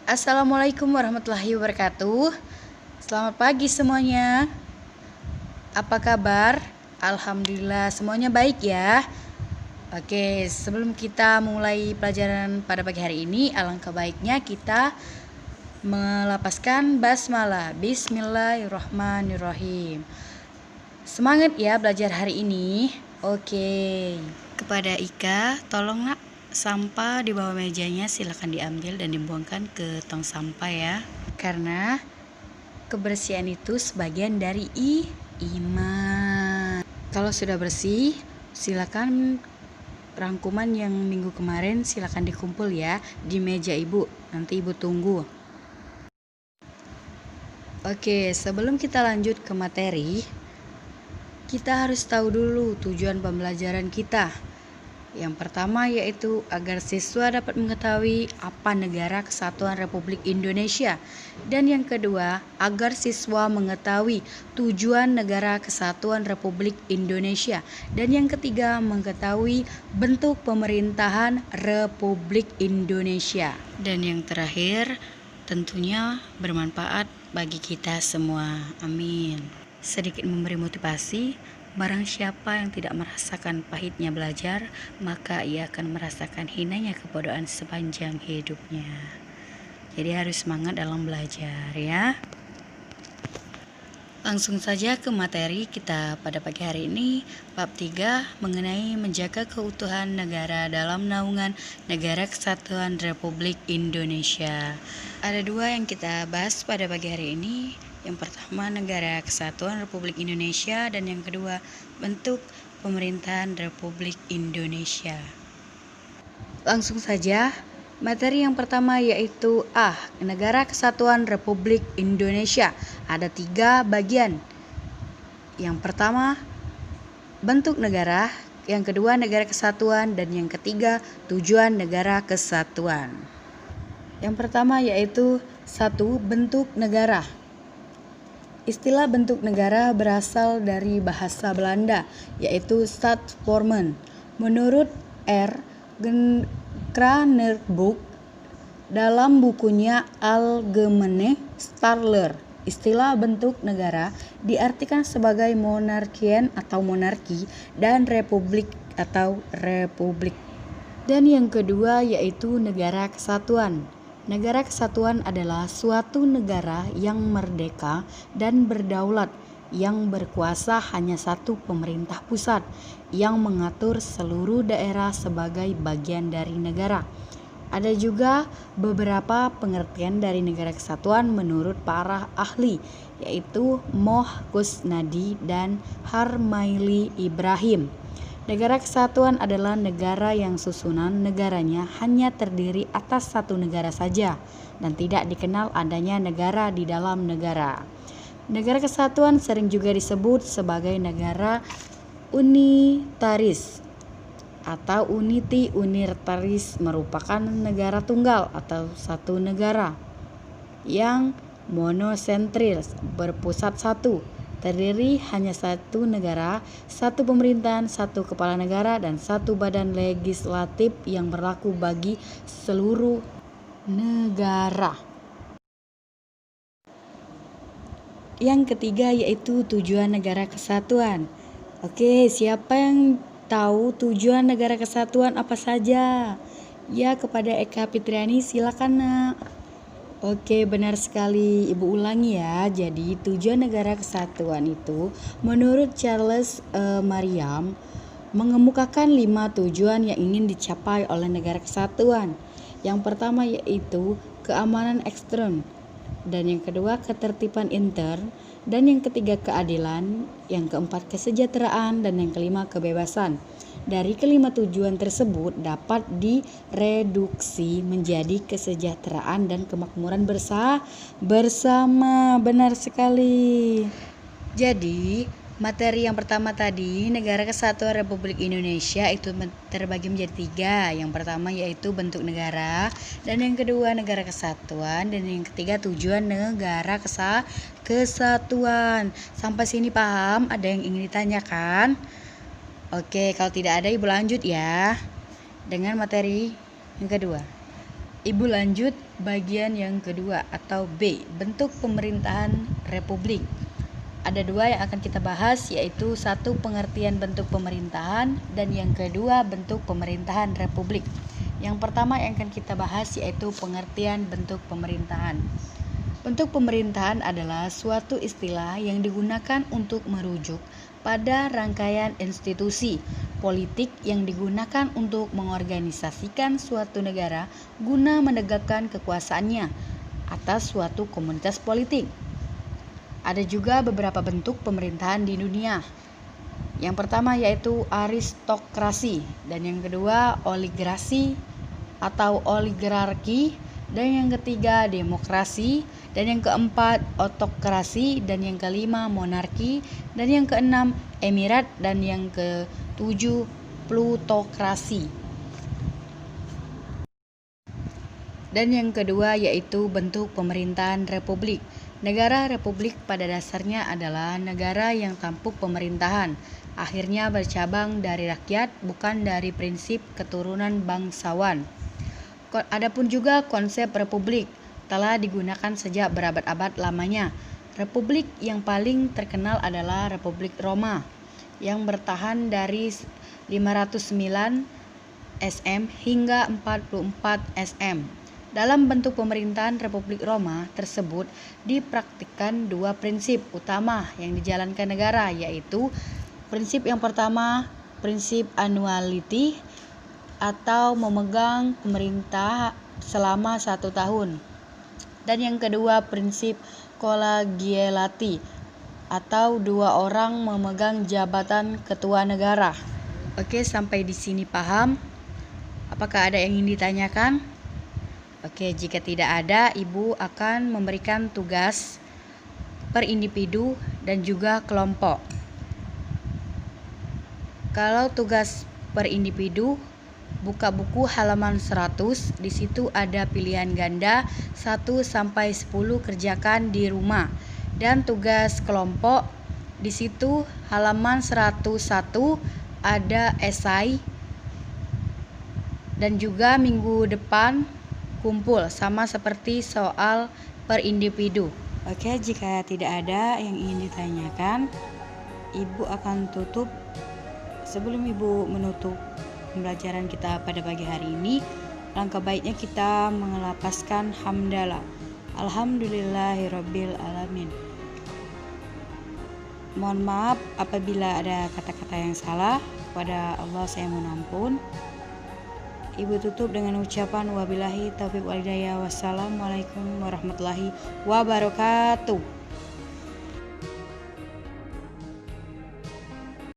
Assalamualaikum warahmatullahi wabarakatuh. Selamat pagi semuanya. Apa kabar? Alhamdulillah semuanya baik ya. Oke, sebelum kita mulai pelajaran pada pagi hari ini, alangkah baiknya kita melapaskan basmalah. Bismillahirrahmanirrahim. Semangat ya belajar hari ini. Oke. Kepada Ika, tolong nak, sampah di bawah mejanya silakan diambil dan dibuangkan ke tong sampah ya. Karena kebersihan itu sebagian dari iman. Kalau sudah bersih, silakan rangkuman yang minggu kemarin silakan dikumpul ya di meja ibu. Nanti ibu tunggu. Oke, sebelum kita lanjut ke materi, kita harus tahu dulu tujuan pembelajaran kita. Yang pertama yaitu agar siswa dapat mengetahui apa Negara Kesatuan Republik Indonesia. Dan yang kedua, agar siswa mengetahui tujuan Negara Kesatuan Republik Indonesia. Dan yang ketiga, mengetahui bentuk pemerintahan Republik Indonesia. Dan yang terakhir, tentunya bermanfaat bagi kita semua. Amin. Sedikit memberi motivasi. Barang siapa yang tidak merasakan pahitnya belajar, maka ia akan merasakan hinanya kebodohan sepanjang hidupnya. Jadi harus semangat dalam belajar ya. Langsung saja ke materi kita pada pagi hari ini, bab 3 mengenai menjaga keutuhan negara dalam naungan Negara Kesatuan Republik Indonesia. Ada dua yang kita bahas pada pagi hari ini. Yang pertama Negara Kesatuan Republik Indonesia dan yang kedua bentuk pemerintahan Republik Indonesia. Langsung saja, materi yang pertama yaitu Negara Kesatuan Republik Indonesia. Ada 3 bagian. Yang pertama bentuk negara, yang kedua negara kesatuan, dan yang ketiga tujuan negara kesatuan. Yang pertama yaitu 1. Bentuk negara. Istilah bentuk negara berasal dari bahasa Belanda, yaitu Stadsvormen. Menurut R. Kranenburg dalam bukunya Algemene Stadler, istilah bentuk negara diartikan sebagai monarkien atau monarki dan republik atau republik. Dan yang kedua yaitu negara kesatuan. Negara kesatuan adalah suatu negara yang merdeka dan berdaulat, yang berkuasa hanya satu pemerintah pusat yang mengatur seluruh daerah sebagai bagian dari negara. Ada juga beberapa pengertian dari negara kesatuan menurut para ahli, yaitu Moh Kusnadi dan Harmaili Ibrahim. Negara kesatuan adalah negara yang susunan negaranya hanya terdiri atas satu negara saja dan tidak dikenal adanya negara di dalam negara. Negara kesatuan sering juga disebut sebagai negara unitaris atau unity unitaris, merupakan negara tunggal atau satu negara yang monosentris, berpusat satu, terdiri hanya satu negara, satu pemerintahan, satu kepala negara, dan satu badan legislatif yang berlaku bagi seluruh negara. Yang ketiga yaitu tujuan negara kesatuan. Oke, siapa yang tahu tujuan negara kesatuan apa saja? Ya, kepada Eka Fitriani silakan nak. Oke, benar sekali. Ibu ulangi ya. Jadi tujuan negara kesatuan itu menurut Charles Mariam mengemukakan 5 tujuan yang ingin dicapai oleh negara kesatuan. Yang pertama yaitu keamanan ekstern, dan yang kedua ketertiban intern, dan yang ketiga keadilan, yang keempat kesejahteraan, dan yang kelima kebebasan. Dari kelima tujuan tersebut dapat direduksi menjadi kesejahteraan dan kemakmuran bersama. Benar sekali. Jadi materi yang pertama tadi, Negara Kesatuan Republik Indonesia itu terbagi menjadi 3. Yang pertama yaitu bentuk negara, dan yang kedua negara kesatuan, dan yang ketiga tujuan negara kesatuan. Sampai sini paham? Ada yang ingin ditanyakan? Oke, kalau tidak ada ibu lanjut ya dengan materi yang kedua. Ibu lanjut bagian yang kedua atau B, bentuk pemerintahan republik. Ada dua yang akan kita bahas, yaitu satu pengertian bentuk pemerintahan dan yang kedua bentuk pemerintahan republik. Yang pertama yang akan kita bahas yaitu pengertian bentuk pemerintahan. Bentuk pemerintahan adalah suatu istilah yang digunakan untuk merujuk pada rangkaian institusi politik yang digunakan untuk mengorganisasikan suatu negara guna menegakkan kekuasaannya atas suatu komunitas politik. Ada juga beberapa bentuk pemerintahan di dunia. Yang pertama yaitu aristokrasi, dan yang kedua oligarki atau oligarki, dan yang ketiga demokrasi, dan yang keempat otokrasi, dan yang kelima monarki, dan yang keenam emirat, dan yang ketujuh plutokrasi. Dan yang kedua yaitu bentuk pemerintahan republik. Negara republik pada dasarnya adalah negara yang tampuk pemerintahan, akhirnya bercabang dari rakyat, bukan dari prinsip keturunan bangsawan. Adapun juga konsep republik telah digunakan sejak berabad-abad lamanya. Republik yang paling terkenal adalah Republik Roma yang bertahan dari 509 SM hingga 44 SM. Dalam bentuk pemerintahan Republik Roma tersebut dipraktikkan dua prinsip utama yang dijalankan negara, yaitu prinsip yang pertama prinsip annuality atau memegang pemerintah selama 1 tahun, dan yang kedua prinsip collegiality atau 2 orang memegang jabatan ketua negara. Oke, sampai di sini paham? Apakah ada yang ingin ditanyakan? Oke, jika tidak ada, Ibu akan memberikan tugas per individu dan juga kelompok. Kalau tugas per individu, buka buku halaman 100, di situ ada pilihan ganda 1 sampai 10 kerjakan di rumah. Dan tugas kelompok, di situ halaman 101 ada esai, dan juga minggu depan kumpul sama seperti soal per individu. Oke, jika tidak ada yang ingin ditanyakan, Ibu akan tutup. Sebelum Ibu menutup pembelajaran kita pada pagi hari ini, langkah baiknya kita mengelapaskan hamdalah. Alhamdulillahirabbil alamin. Mohon maaf apabila ada kata-kata yang salah. Kepada Allah saya mohon ampun. Ibu tutup dengan ucapan wabillahi taufiq wal hidayah. Wassalamualaikum warahmatullahi wabarakatuh.